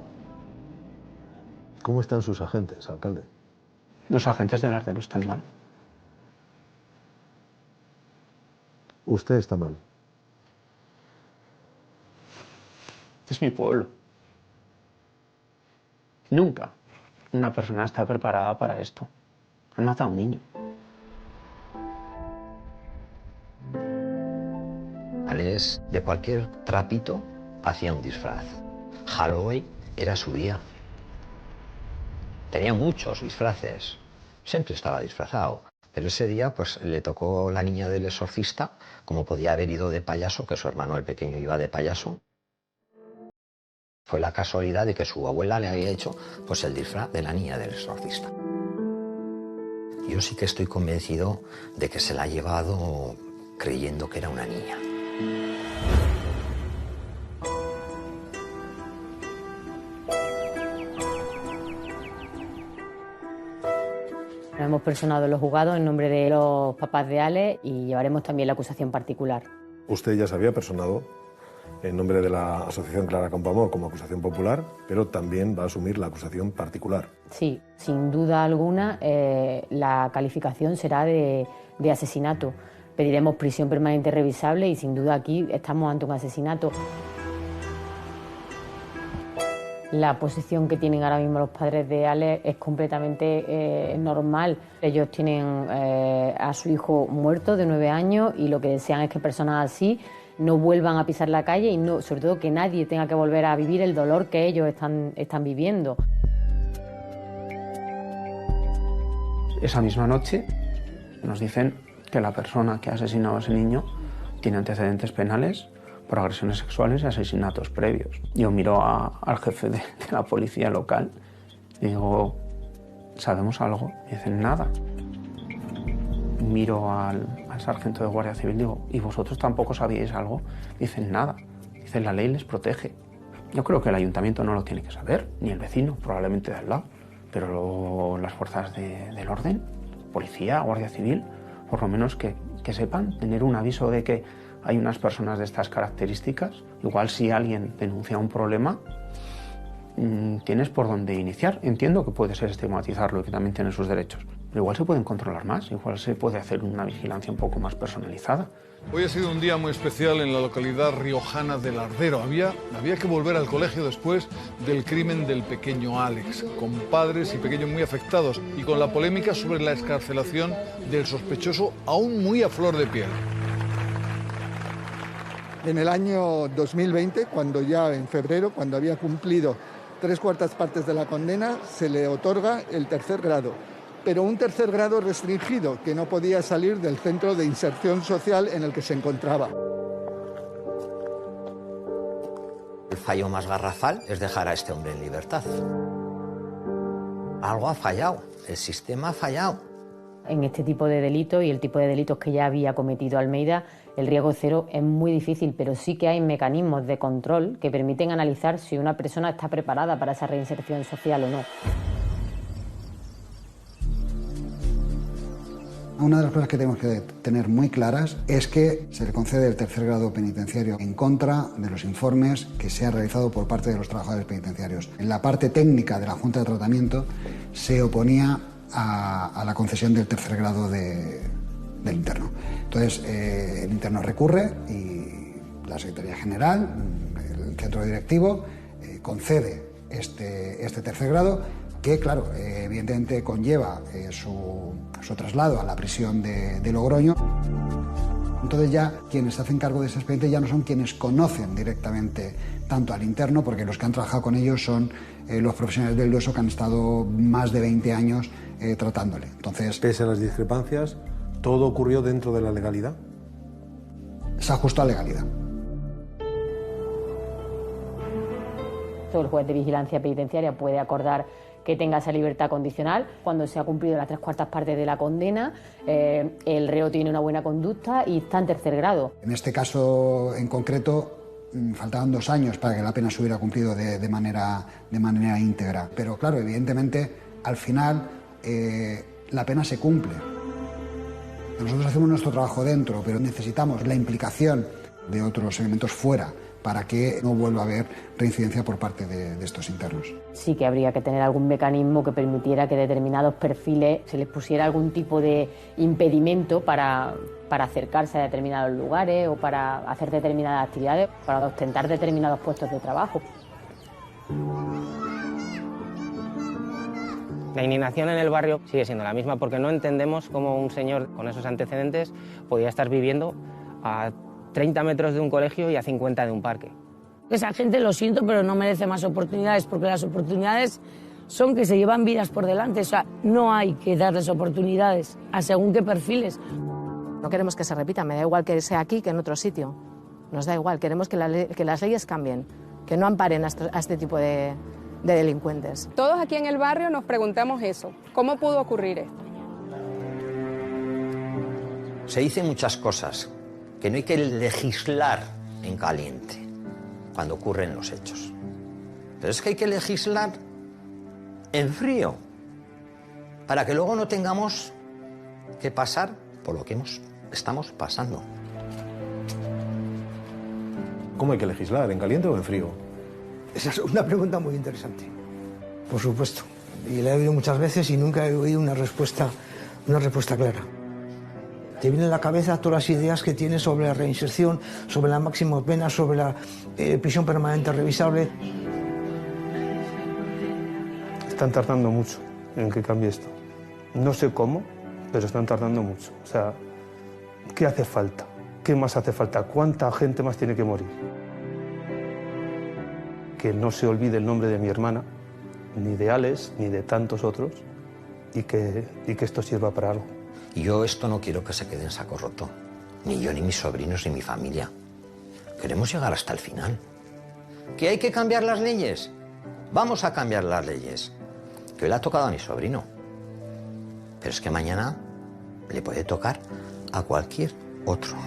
¿Cómo están sus agentes, alcalde? Los agentes del Ardero están mal. Usted está mal. Es mi pueblo. Nunca una persona está preparada para esto. Han matado a un niño. Alex, de cualquier trapito, hacía un disfraz. Halloween era su día. Tenía muchos disfraces. Siempre estaba disfrazado. Pero ese día pues le tocó la niña del exorcista, como podía haber ido de payaso, que su hermano el pequeño iba de payaso. Fue la casualidad de que su abuela le había hecho pues el disfraz de la niña del exorcista. Yo sí que estoy convencido de que se la ha llevado creyendo que era una niña. Nos hemos personado en los juzgados en nombre de los papás de Ale y llevaremos también la acusación particular. Usted ya se había personado en nombre de la Asociación Clara Campoamor como acusación popular, pero también va a asumir la acusación particular. Sí, sin duda alguna la calificación será de asesinato. Pediremos prisión permanente revisable y sin duda aquí estamos ante un asesinato. La posición que tienen ahora mismo los padres de Ale es completamente normal. Ellos tienen a su hijo muerto de 9 años y lo que desean es que personas así no vuelvan a pisar la calle y no, sobre todo que nadie tenga que volver a vivir el dolor que ellos están viviendo. Esa misma noche nos dicen que la persona que ha asesinado a ese niño tiene antecedentes penales por agresiones sexuales y asesinatos previos. Yo miro al jefe de la policía local y digo, ¿sabemos algo? Y dicen, nada. Miro al sargento de Guardia Civil y digo, ¿y vosotros tampoco sabíais algo? Dicen, nada. Dicen, la ley les protege. Yo creo que el ayuntamiento no lo tiene que saber, ni el vecino, probablemente de al lado, pero las fuerzas del orden, policía, Guardia Civil, por lo menos que sepan, tener un aviso de que hay unas personas de estas características. Igual si alguien denuncia un problema, tienes por dónde iniciar. Entiendo que puede ser estigmatizarlo y que también tiene sus derechos, pero igual se pueden controlar más, igual se puede hacer una vigilancia un poco más personalizada. Hoy ha sido un día muy especial en la localidad riojana del Ardero. Había que volver al colegio después del crimen del pequeño Alex, con padres y pequeños muy afectados y con la polémica sobre la excarcelación del sospechoso aún muy a flor de piel. En el año 2020, cuando ya en febrero, cuando había cumplido 3/4 partes de la condena, se le otorga el tercer grado, pero un tercer grado restringido, que no podía salir del centro de inserción social en el que se encontraba. El fallo más garrafal es dejar a este hombre en libertad. Algo ha fallado, el sistema ha fallado. En este tipo de delitos y el tipo de delitos que ya había cometido Almeida, el riesgo cero es muy difícil, pero sí que hay mecanismos de control que permiten analizar si una persona está preparada para esa reinserción social o no. Una de las cosas que tenemos que tener muy claras es que se le concede el tercer grado penitenciario en contra de los informes que se han realizado por parte de los trabajadores penitenciarios. En la parte técnica de la Junta de Tratamiento se oponía a la concesión del tercer grado del interno. Entonces, el interno recurre y la Secretaría General, el centro directivo, concede este tercer grado, que, claro, evidentemente conlleva su traslado a la prisión de Logroño. Entonces ya quienes se hacen cargo de ese expediente ya no son quienes conocen directamente tanto al interno, porque los que han trabajado con ellos son los profesionales del Dueso que han estado más de 20 años tratándole. Entonces, pese a las discrepancias, ¿todo ocurrió dentro de la legalidad? Se ajustó a legalidad. El juez de vigilancia penitenciaria puede acordar que tenga esa libertad condicional cuando se ha cumplido las 3/4 partes de la condena, el reo tiene una buena conducta y está en tercer grado. En este caso en concreto faltaban 2 años para que la pena se hubiera cumplido de manera íntegra. Pero claro, evidentemente al final la pena se cumple. Nosotros hacemos nuestro trabajo dentro, pero necesitamos la implicación de otros elementos fuera para que no vuelva a haber reincidencia por parte de estos internos. Sí que habría que tener algún mecanismo que permitiera que determinados perfiles se les pusiera algún tipo de impedimento para acercarse a determinados lugares o para hacer determinadas actividades, para ostentar determinados puestos de trabajo. La indignación en el barrio sigue siendo la misma porque no entendemos cómo un señor con esos antecedentes podía estar viviendo a 30 metros de un colegio y a 50 de un parque. Esa gente, lo siento, pero no merece más oportunidades, porque las oportunidades son que se llevan vidas por delante. O sea, no hay que darles oportunidades a según qué perfiles. No queremos que se repita, me da igual que sea aquí que en otro sitio. Nos da igual, queremos que las leyes cambien, que no amparen a este tipo de delincuentes. Todos aquí en el barrio nos preguntamos eso. ¿Cómo pudo ocurrir esto? Se dicen muchas cosas, que no hay que legislar en caliente cuando ocurren los hechos. Pero es que hay que legislar en frío para que luego no tengamos que pasar por lo que estamos pasando. ¿Cómo hay que legislar? ¿En caliente o en frío? Esa es una pregunta muy interesante. Por supuesto. Y la he oído muchas veces y nunca he oído una respuesta clara. Te vienen a la cabeza todas las ideas que tienes sobre la reinserción, sobre la máxima pena, sobre la prisión permanente revisable. Están tardando mucho en que cambie esto. No sé cómo, pero están tardando mucho. O sea, ¿qué hace falta? ¿Qué más hace falta? ¿Cuánta gente más tiene que morir? Que no se olvide el nombre de mi hermana, ni de Alex, ni de tantos otros, y que esto sirva para algo. Y yo esto no quiero que se quede en saco roto. Ni yo, ni mis sobrinos, ni mi familia. Queremos llegar hasta el final. ¿Que hay que cambiar las leyes? Vamos a cambiar las leyes. Que hoy le ha tocado a mi sobrino. Pero es que mañana le puede tocar a cualquier otro.